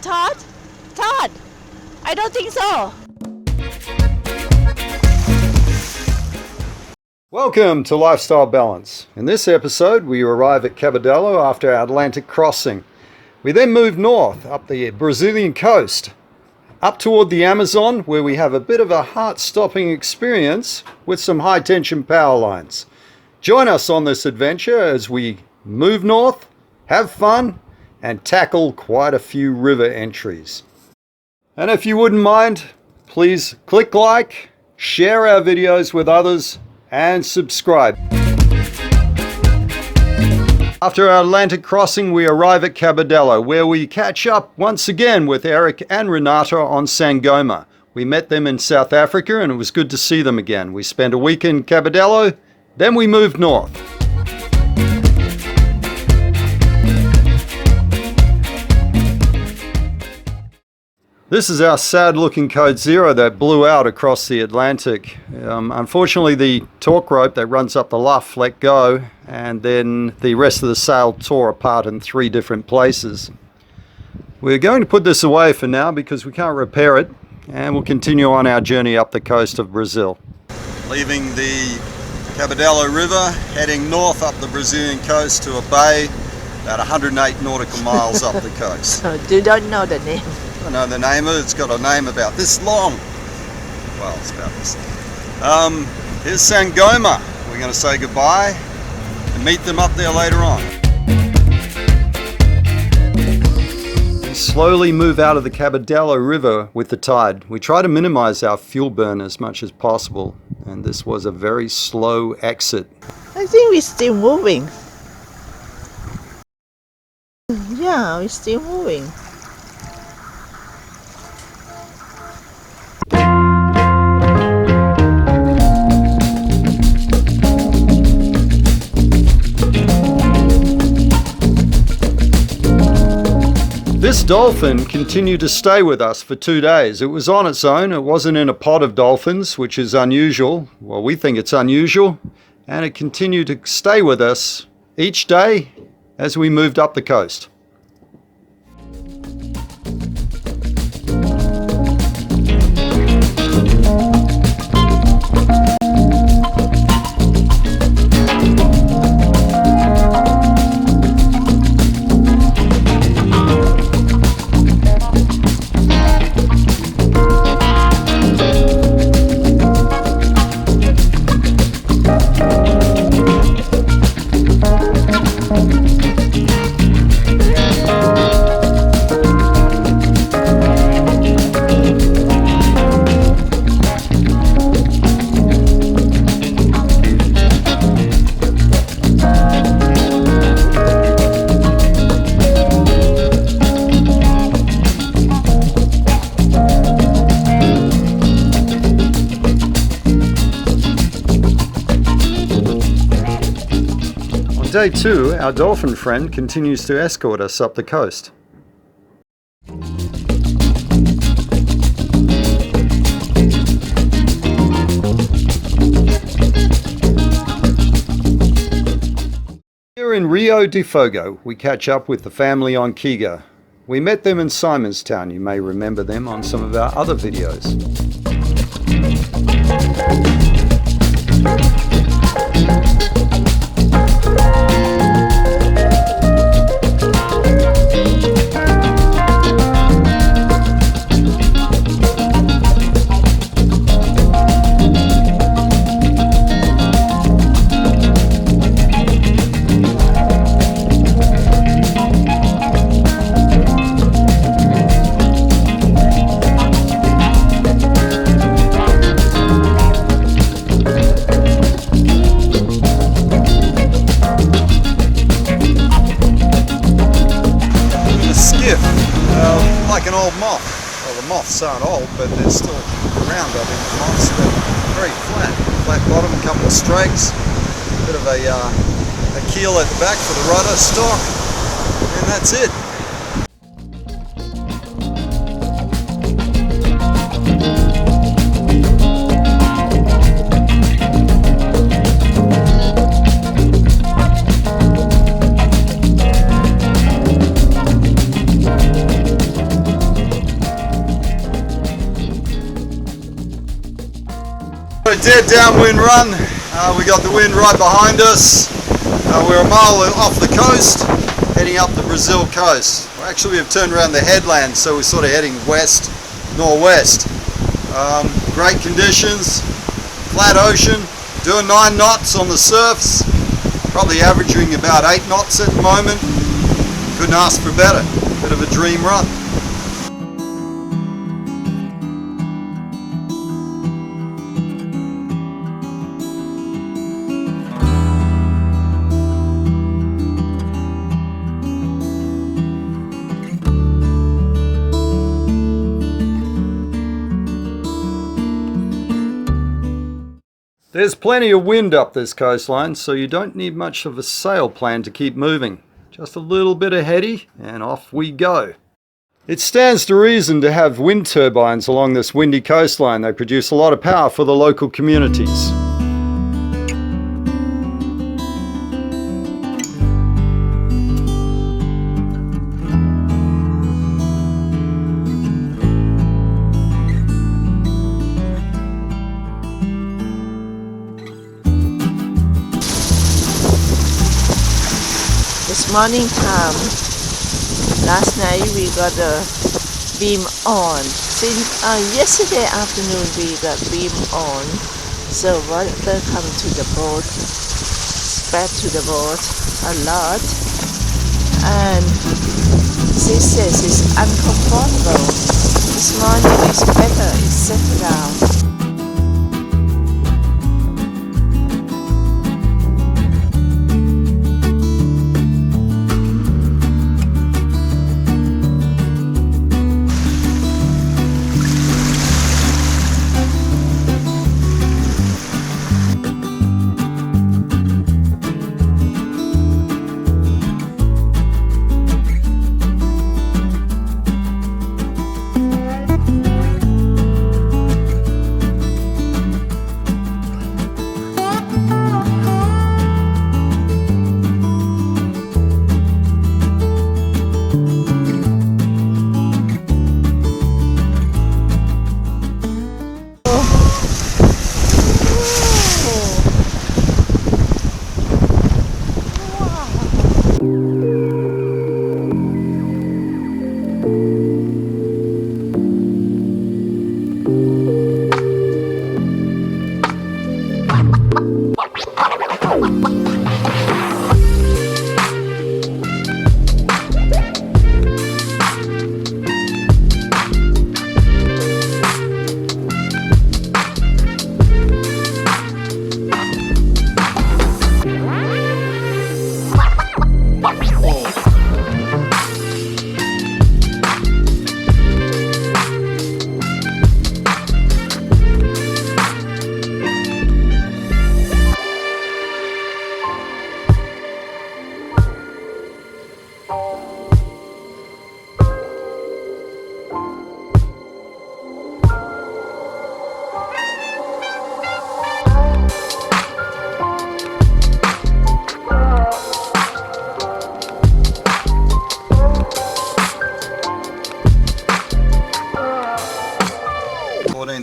Todd? Todd? I don't think so. Welcome to Lifestyle Balance. In this episode, we arrive at Cabedelo after our Atlantic crossing. We then move north up the Brazilian coast, up toward the Amazon, where we have a bit of a heart-stopping experience with some high-tension power lines. Join us on this adventure as we move north, have fun, and tackle quite a few river entries. And if you wouldn't mind, please click like, share our videos with others, and subscribe. After our Atlantic crossing, we arrive at Cabedelo, where we catch up once again with Eric and Renata on Sangoma. We met them in South Africa and it was good to see them again. We spent a week in Cabedelo, then we moved north. This is our sad-looking Code Zero that blew out across the Atlantic. Unfortunately, the torque rope that runs up the luff let go, and then the rest of the sail tore apart in 3 different places. We're going to put this away for now because we can't repair it, and we'll continue on our journey up the coast of Brazil. Leaving the Cabedelo River, heading north up the Brazilian coast to a bay, about 108 nautical miles up the coast. You don't know the name. I know the name of it. It's got a name about this long. Well, it's about this long. Here's Sangoma. We're going to say goodbye and meet them up there later on. We slowly move out of the Cabedelo River with the tide. We try to minimize our fuel burn as much as possible, and this was a very slow exit. I think we're still moving. Yeah, we're still moving. This dolphin continued to stay with us for 2 days. It was on its own. It wasn't in a pod of dolphins, which is unusual. Well, we think it's unusual. And it continued to stay with us each day as we moved up the coast. Day 2, our dolphin friend continues to escort us up the coast. Here in Rio do Fogo, we catch up with the family on Kiga. We met them in Simonstown. You may remember them on some of our other videos. Like an old moth. Well, the moths aren't old, but they're still around. I think the moths, they're very flat bottom, a couple of strikes, a bit of a keel at the back for the rudder stock, and that's it. A dead downwind run. We got the wind right behind us. We're a mile off the coast, heading up the Brazil coast. Well, actually, we've turned around the headland, so we're sort of heading west, northwest. Great conditions, flat ocean, doing 9 knots on the surfs, probably averaging about 8 knots at the moment. Couldn't ask for better. Bit of a dream run. There's plenty of wind up this coastline, so you don't need much of a sail plan to keep moving. Just a little bit of heady, and off we go. It stands to reason to have wind turbines along this windy coastline. They produce a lot of power for the local communities. It's morning time. Last night we got the beam on. Since yesterday afternoon we got beam on. So water come to the boat, spread to the boat a lot. And she says it's uncomfortable. This morning is better, it's settled down.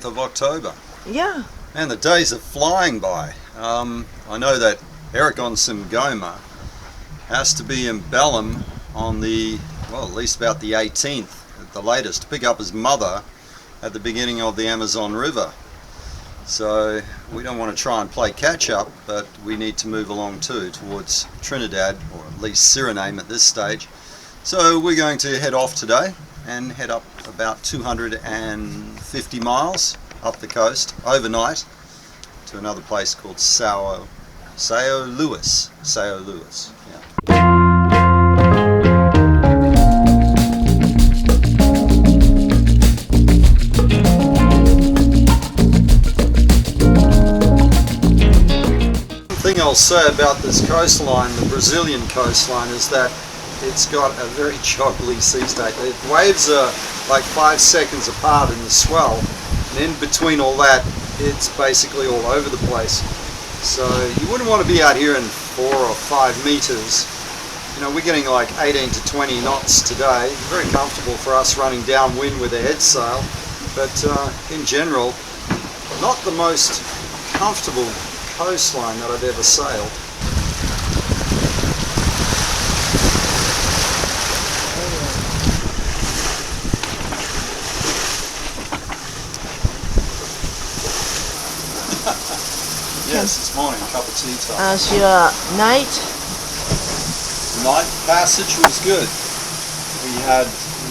Of October. Yeah. And the days are flying by. I know that Eric on Simgoma has to be in Belém on the, well, at least about the 18th at the latest, to pick up his mother at the beginning of the Amazon River. So we don't want to try and play catch up, but we need to move along too towards Trinidad, or at least Suriname at this stage. So we're going to head off today and head up about 250 miles up the coast overnight to another place called Sao Luís. Yeah. The thing I'll say about this coastline, the Brazilian coastline, is that it's got a very choppy sea state. The waves are like 5 seconds apart in the swell, and in between all that, it's basically all over the place. So you wouldn't want to be out here in 4 or 5 meters. You know, we're getting like 18 to 20 knots today. Very comfortable for us running downwind with a head sail, but in general, not the most comfortable coastline that I've ever sailed. Yes, it's morning, cup of tea time. How's your night? Night passage was good. We had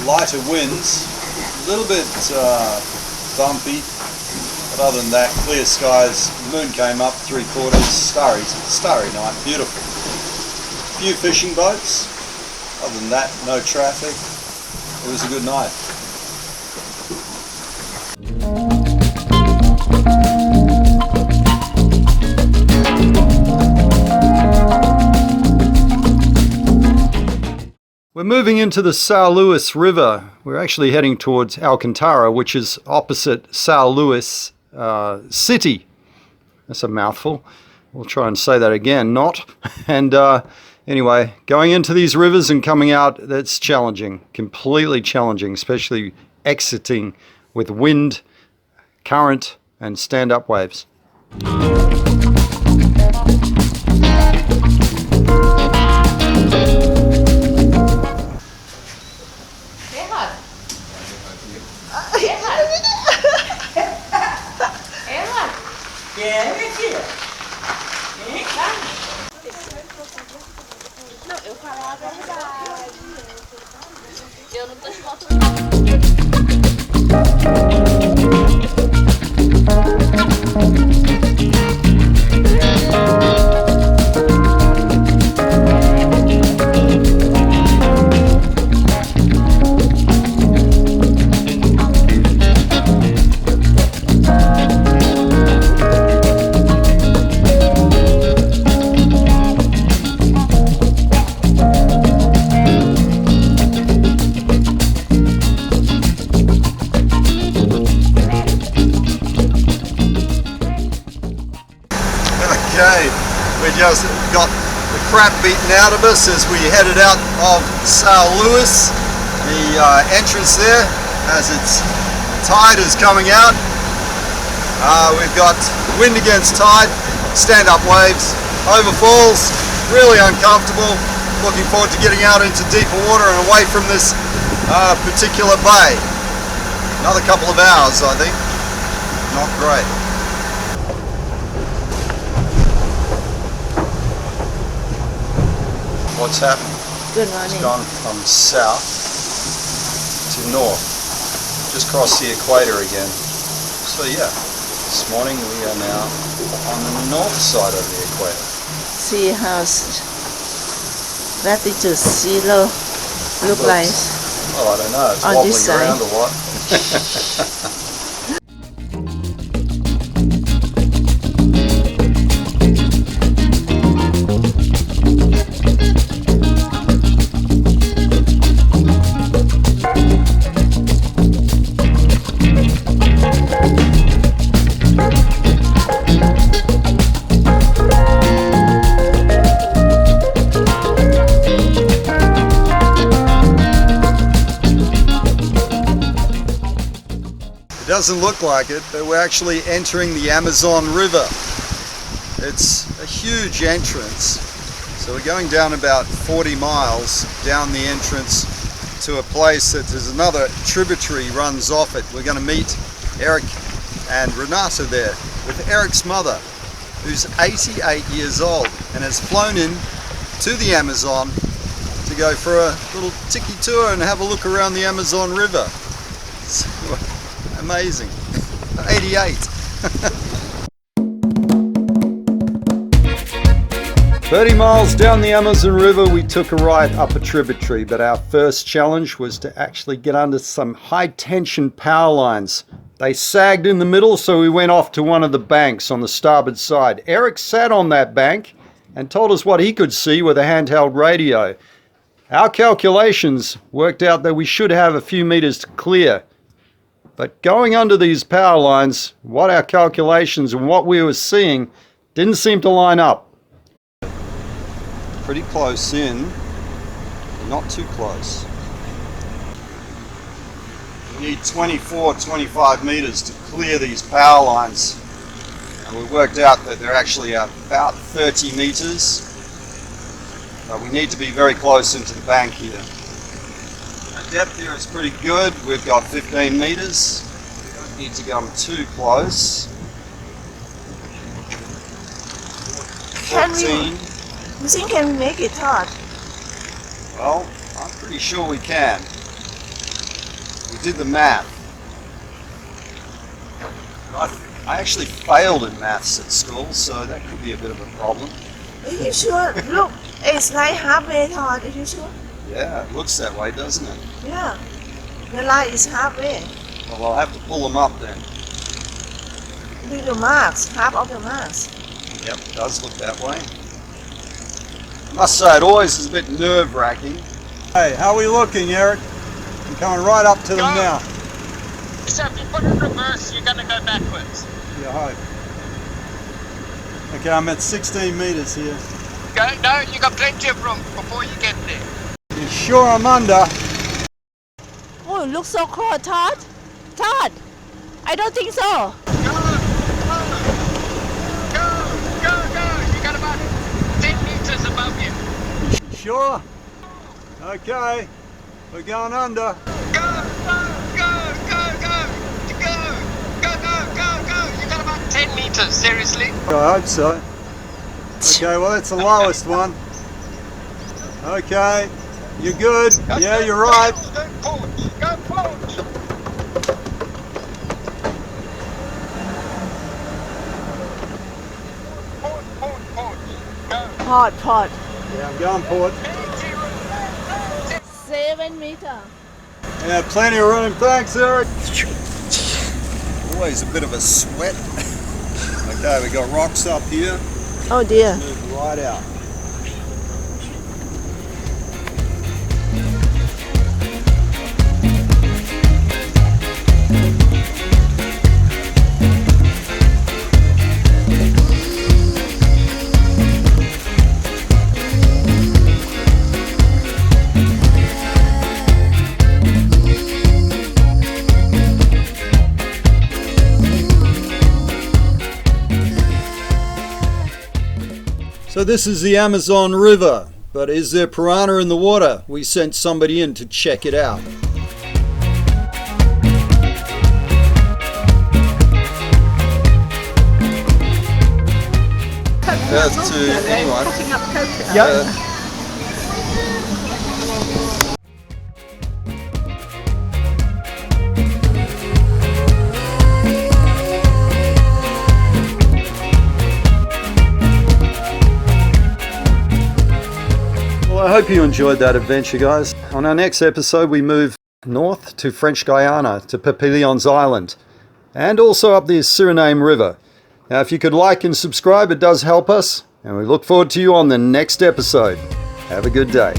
lighter winds, a little bit bumpy, but other than that, clear skies. Moon came up 3/4, starry night, beautiful. Few fishing boats. Other than that, no traffic. It was a good night. We're moving into the São Luís River. We're actually heading towards Alcântara, which is opposite São Luís city. That's a mouthful. We'll try and say that again, not. And anyway, going into these rivers and coming out, that's challenging, completely challenging, especially exiting with wind, current, and stand-up waves. Eu não tô de volta. Okay, we just got the crap beaten out of us as we headed out of São Luís. The entrance there, as its tide is coming out. We've got wind against tide, stand-up waves, overfalls, really uncomfortable. Looking forward to getting out into deeper water and away from this particular bay. Another couple of hours, I think. Not great. What's happening? Good It's morning. gone from south to north, just crossed the equator again. So yeah, this morning we are now on the north side of the equator. See how latitude zero look like. Well, I don't know, it's On this wobbling side. around or what? It doesn't look like it, but we're actually entering the Amazon River. It's a huge entrance. So we're going down about 40 miles down the entrance to a place that there's another tributary runs off it. We're going to meet Eric and Renata there with Eric's mother, who's 88 years old and has flown in to the Amazon to go for a little tiki tour and have a look around the Amazon River. It's amazing. 88. 30 miles down the Amazon River, we took a right up a tributary, but our first challenge was to actually get under some high tension power lines. They sagged in the middle, so we went off to one of the banks on the starboard side. Eric sat on that bank and told us what he could see with a handheld radio. Our calculations worked out that we should have a few meters to clear. But going under these power lines, what our calculations and what we were seeing didn't seem to line up. Pretty close in, not too close. We need 24, 25 meters to clear these power lines. And We worked out that they're actually about 30 meters. We need to be very close into the bank here. The depth here is pretty good. We've got 15 meters. We don't need to come too close. Can 14. You think can we make it, Todd? Well, I'm pretty sure we can. We did the math. I actually failed in maths at school, so that could be a bit of a problem. Are you sure? Look, it's like halfway, Todd. Are you sure? Yeah, it looks that way, doesn't it? Yeah. The line is halfway. Well, I'll have to pull them up then. Do the marks, half of the marks. Yep, it does look that way. I must say, it always is a bit nerve-wracking. Hey, how are we looking, Eric? I'm coming right up to them now. So if you put it in reverse, you're going to go backwards. Yeah, hi. Okay, I'm at 16 meters here. Go, no, you got plenty of room before you get there. You sure I'm under? Oh, it looks so cool, Todd. Todd, I don't think so. Go. You got about 10 meters above you. Sure? Okay, we're going under. Go. You got about 10 meters, seriously. I hope so. Okay, well that's the lowest one. Okay, you're good. Yeah, you're right. Go forward. Port. Go. Port. Yeah, I'm going port. 7 meters. Yeah, plenty of room. Thanks, Eric. Always a bit of a sweat. Okay, we got rocks up here. Oh dear. Move right out. So this is the Amazon River, but is there piranha in the water? We sent somebody in to check it out. To anyone. Yeah. I hope you enjoyed that adventure, guys. On our next episode, we move north to French Guiana, to Papillon's Island, and also up the Suriname River. Now, if you could like and subscribe, it does help us, and we look forward to you on the next episode. Have a good day.